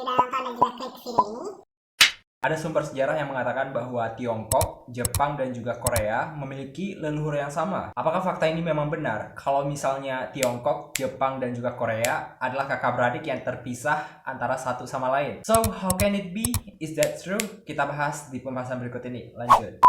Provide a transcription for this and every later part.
udah nonton dan juga klik video ini. Ada sumber sejarah yang mengatakan bahwa Tiongkok, Jepang, dan juga Korea memiliki leluhur yang sama. Apakah fakta ini memang benar? Kalau misalnya Tiongkok, Jepang, dan juga Korea adalah kakak beradik yang terpisah antara satu sama lain. So, how can it be? Is that true? Kita bahas di pembahasan berikut ini. Lanjut.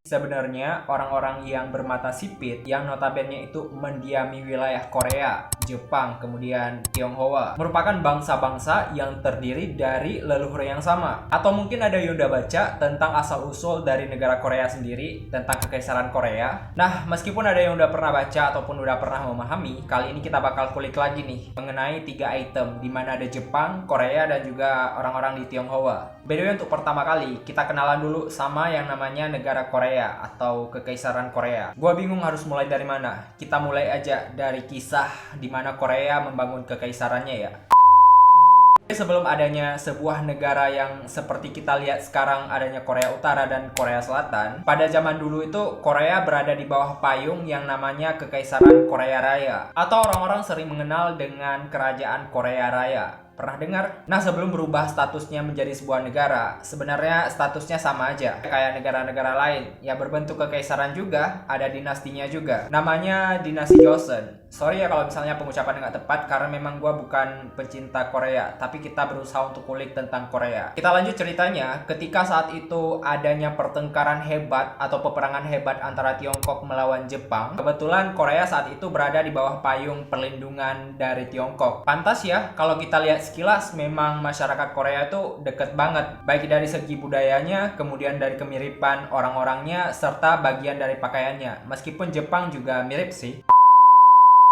Sebenarnya orang-orang yang bermata sipit yang notabene itu mendiami wilayah Korea, Jepang, kemudian Tionghoa merupakan bangsa-bangsa yang terdiri dari leluhur yang sama. Atau mungkin ada yang udah baca tentang asal-usul dari negara Korea sendiri, tentang kekaisaran Korea. Nah, meskipun ada yang udah pernah baca ataupun udah pernah memahami, kali ini kita bakal kulik lagi nih mengenai 3 item di mana ada Jepang, Korea, dan juga orang-orang di Tionghoa. By the way, untuk pertama kali kita kenalan dulu sama yang namanya negara Korea atau kekaisaran Korea. Gua bingung harus mulai dari mana. Kita mulai aja dari kisah di mana Korea membangun kekaisarannya ya. Sebelum adanya sebuah negara yang seperti kita lihat sekarang adanya Korea Utara dan Korea Selatan, pada zaman dulu itu Korea berada di bawah payung yang namanya Kekaisaran Korea Raya, atau orang-orang sering mengenal dengan Kerajaan Korea Raya. Pernah dengar? Nah, sebelum berubah statusnya menjadi sebuah negara, sebenarnya statusnya sama aja kayak negara-negara lain. Ya berbentuk kekaisaran juga, ada dinastinya juga. Namanya dinasti Joseon. Sorry ya kalau misalnya pengucapan nggak tepat, karena memang gue bukan pecinta Korea, tapi kita berusaha untuk kulik tentang Korea. Kita lanjut ceritanya. Ketika saat itu adanya pertengkaran hebat atau peperangan hebat antara Tiongkok melawan Jepang, kebetulan Korea saat itu berada di bawah payung perlindungan dari Tiongkok. Pantas ya kalau kita lihat sekilas memang masyarakat Korea itu deket banget, baik dari segi budayanya, kemudian dari kemiripan orang-orangnya, serta bagian dari pakaiannya. Meskipun Jepang juga mirip sih.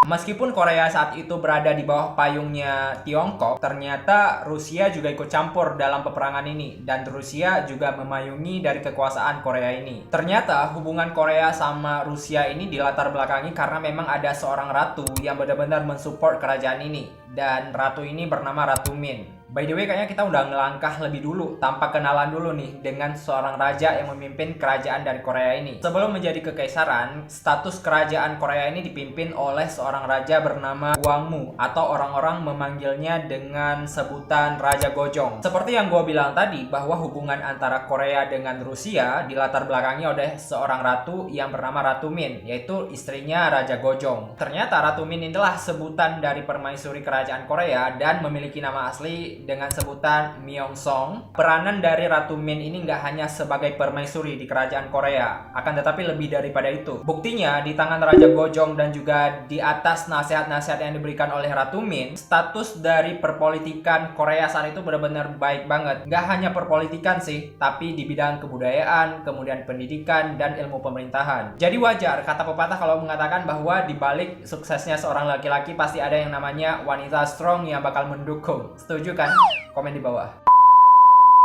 Meskipun Korea saat itu berada di bawah payungnya Tiongkok, ternyata Rusia juga ikut campur dalam peperangan ini, dan Rusia juga memayungi dari kekuasaan Korea ini. Ternyata hubungan Korea sama Rusia ini dilatar belakangi karena memang ada seorang ratu yang benar-benar mensupport kerajaan ini, dan ratu ini bernama Ratu Min. By the way, kayaknya kita udah ngelangkah lebih dulu tanpa kenalan dulu nih dengan seorang raja yang memimpin kerajaan dari Korea ini. Sebelum menjadi kekaisaran, status kerajaan Korea ini dipimpin oleh seorang raja bernama Gwangmu, atau orang-orang memanggilnya dengan sebutan Raja Gojong. Seperti yang gue bilang tadi, bahwa hubungan antara Korea dengan Rusia dilatar belakangi oleh seorang ratu yang bernama Ratu Min, yaitu istrinya Raja Gojong. Ternyata Ratu Min inilah sebutan dari permaisuri kerajaan Korea dan memiliki nama asli dengan sebutan Myeongsong. Peranan dari Ratu Min ini nggak hanya sebagai permaisuri di kerajaan Korea, akan tetapi lebih daripada itu. Buktinya, di tangan Raja Gojong dan juga di atas nasihat-nasihat yang diberikan oleh Ratu Min, status dari perpolitikan Korea saat itu benar-benar baik banget. Nggak hanya perpolitikan sih, tapi di bidang kebudayaan, kemudian pendidikan, dan ilmu pemerintahan. Jadi wajar kata pepatah kalau mengatakan bahwa di balik suksesnya seorang laki-laki pasti ada yang namanya wanita strong yang bakal mendukung. Setuju kan? Komen di bawah.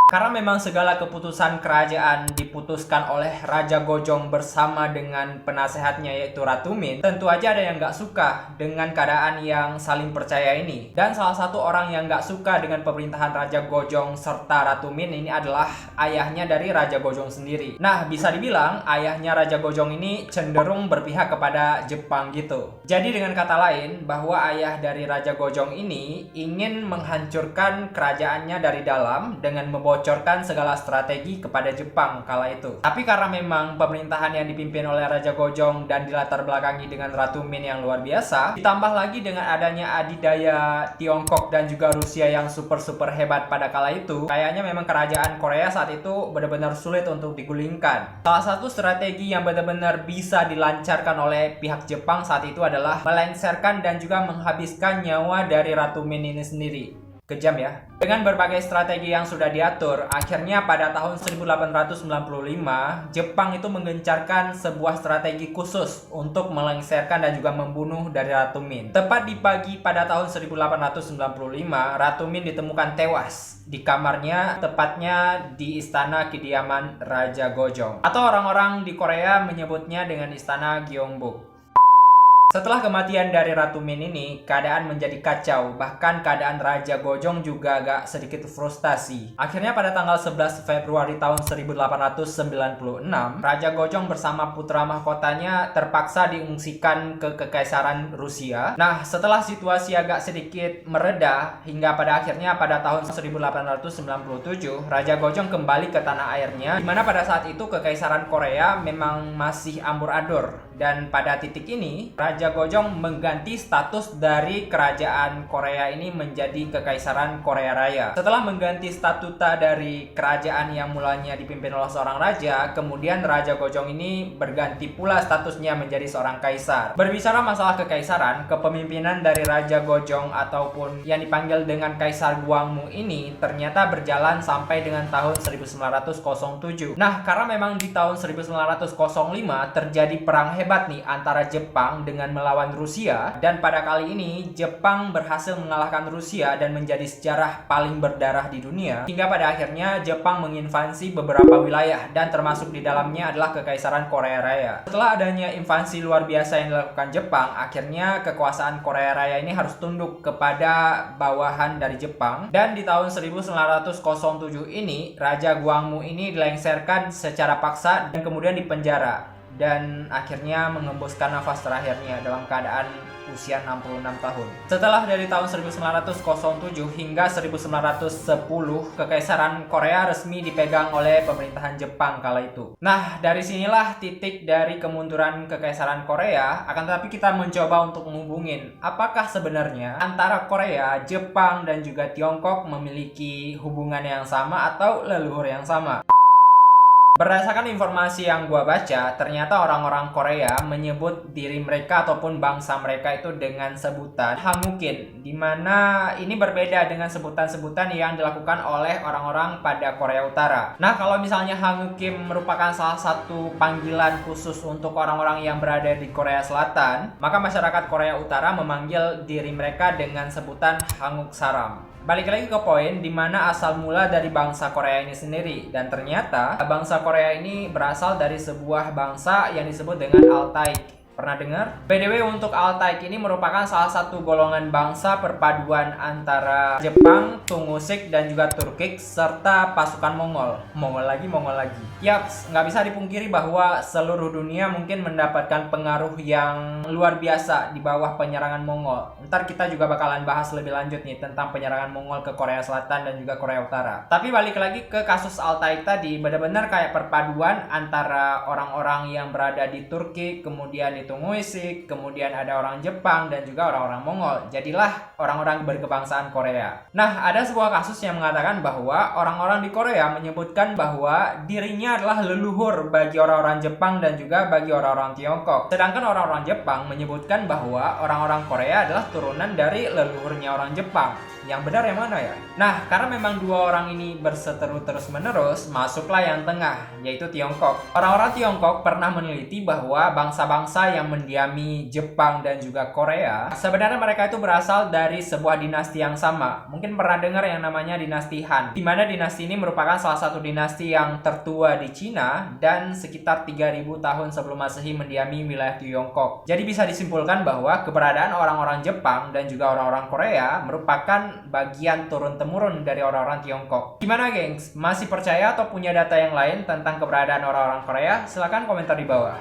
Karena memang segala keputusan kerajaan diputuskan oleh Raja Gojong bersama dengan penasehatnya yaitu Ratu Min, tentu aja ada yang nggak suka dengan keadaan yang saling percaya ini. Dan salah satu orang yang nggak suka dengan pemerintahan Raja Gojong serta Ratu Min ini adalah ayahnya dari Raja Gojong sendiri. Nah, bisa dibilang ayahnya Raja Gojong ini cenderung berpihak kepada Jepang gitu. Jadi dengan kata lain, bahwa ayah dari Raja Gojong ini ingin menghancurkan kerajaannya dari dalam dengan membocorkan segala strategi kepada Jepang kala itu. Tapi karena memang pemerintahan yang dipimpin oleh Raja Gojong dan dilatar belakangi dengan Ratu Min yang luar biasa, ditambah lagi dengan adanya adidaya Tiongkok dan juga Rusia yang super hebat pada kala itu, kayaknya memang kerajaan Korea saat itu benar-benar sulit untuk digulingkan. Salah satu strategi yang benar-benar bisa dilancarkan oleh pihak Jepang saat itu adalah melengsarkan dan juga menghabiskan nyawa dari Ratu Min ini sendiri. Kejam ya. Dengan berbagai strategi yang sudah diatur, akhirnya pada tahun 1895, Jepang itu menggencarkan sebuah strategi khusus untuk melengsarkan dan juga membunuh dari Ratu Min. Tepat di pagi pada tahun 1895, Ratu Min ditemukan tewas di kamarnya, tepatnya di istana kediaman Raja Gojong. Atau orang-orang di Korea menyebutnya dengan istana Gyeongbok. Setelah kematian dari Ratu Min ini, keadaan menjadi kacau, bahkan keadaan Raja Gojong juga agak sedikit frustasi. Akhirnya pada tanggal 11 Februari tahun 1896, Raja Gojong bersama putra mahkotanya terpaksa diungsikan ke Kekaisaran Rusia. Nah, setelah situasi agak sedikit mereda, hingga pada akhirnya pada tahun 1897, Raja Gojong kembali ke tanah airnya, di mana pada saat itu Kekaisaran Korea memang masih ambur-ador. Dan pada titik ini, Raja Gojong mengganti status dari kerajaan Korea ini menjadi Kekaisaran Korea Raya. Setelah mengganti statuta dari kerajaan yang mulanya dipimpin oleh seorang raja, kemudian Raja Gojong ini berganti pula statusnya menjadi seorang kaisar. Berbicara masalah kekaisaran, kepemimpinan dari Raja Gojong ataupun yang dipanggil dengan Kaisar Gwangmu ini ternyata berjalan sampai dengan tahun 1907. Nah, karena memang di tahun 1905 terjadi perang hebat nih antara Jepang dengan melawan Rusia, dan pada kali ini Jepang berhasil mengalahkan Rusia dan menjadi sejarah paling berdarah di dunia, hingga pada akhirnya Jepang menginvasi beberapa wilayah dan termasuk di dalamnya adalah Kekaisaran Korea Raya. Setelah adanya invasi luar biasa yang dilakukan Jepang, akhirnya kekuasaan Korea Raya ini harus tunduk kepada bawahan dari Jepang, dan di tahun 1907 ini Raja Gwangmu ini dilengsarkan secara paksa dan kemudian dipenjara, dan akhirnya mengembuskan nafas terakhirnya dalam keadaan usia 66 tahun. Setelah dari tahun 1907 hingga 1910, Kekaisaran Korea resmi dipegang oleh pemerintahan Jepang kala itu. Nah, dari sinilah titik dari kemunduran Kekaisaran Korea. Akan tetapi kita mencoba untuk menghubungin apakah sebenarnya antara Korea, Jepang, dan juga Tiongkok memiliki hubungan yang sama atau leluhur yang sama. Berdasarkan informasi yang gua baca, ternyata orang-orang Korea menyebut diri mereka ataupun bangsa mereka itu dengan sebutan Hangukin, di mana ini berbeda dengan sebutan-sebutan yang dilakukan oleh orang-orang pada Korea Utara. Nah, kalau misalnya Hangukin merupakan salah satu panggilan khusus untuk orang-orang yang berada di Korea Selatan, maka masyarakat Korea Utara memanggil diri mereka dengan sebutan Hanguk Saram. Balik lagi ke poin di mana asal mula dari bangsa Korea ini sendiri, dan ternyata bangsa Korea ini berasal dari sebuah bangsa yang disebut dengan Altaik. Pernah dengar? BTW, untuk Altaik ini merupakan salah satu golongan bangsa perpaduan antara Jepang, Tungusik, dan juga Turkik, serta pasukan Mongol. Mongol lagi. Yaps, nggak bisa dipungkiri bahwa seluruh dunia mungkin mendapatkan pengaruh yang luar biasa di bawah penyerangan Mongol. Ntar kita juga bakalan bahas lebih lanjut nih tentang penyerangan Mongol ke Korea Selatan dan juga Korea Utara. Tapi balik lagi ke kasus Altaik tadi, benar-benar kayak perpaduan antara orang-orang yang berada di Turki, kemudian di Tungusik, kemudian ada orang Jepang dan juga orang-orang Mongol. Jadilah orang-orang berkebangsaan Korea. Nah, ada sebuah kasus yang mengatakan bahwa orang-orang di Korea menyebutkan bahwa dirinya adalah leluhur bagi orang-orang Jepang dan juga bagi orang-orang Tiongkok. Sedangkan orang-orang Jepang menyebutkan bahwa orang-orang Korea adalah turunan dari leluhurnya orang Jepang. Yang benar yang mana ya? Nah, karena memang dua orang ini berseteru terus-menerus, masuklah yang tengah, yaitu Tiongkok. Orang-orang Tiongkok pernah meneliti bahwa bangsa-bangsa yang mendiami Jepang dan juga Korea, sebenarnya mereka itu berasal dari sebuah dinasti yang sama. Mungkin pernah dengar yang namanya dinasti Han, di mana dinasti ini merupakan salah satu dinasti yang tertua di Cina dan sekitar 3000 tahun sebelum Masehi mendiami wilayah Tiongkok. Jadi bisa disimpulkan bahwa keberadaan orang-orang Jepang dan juga orang-orang Korea merupakan bagian turun-temurun dari orang-orang Tiongkok. Gimana, gengs? Masih percaya atau punya data yang lain tentang keberadaan orang-orang Korea? Silahkan komentar di bawah.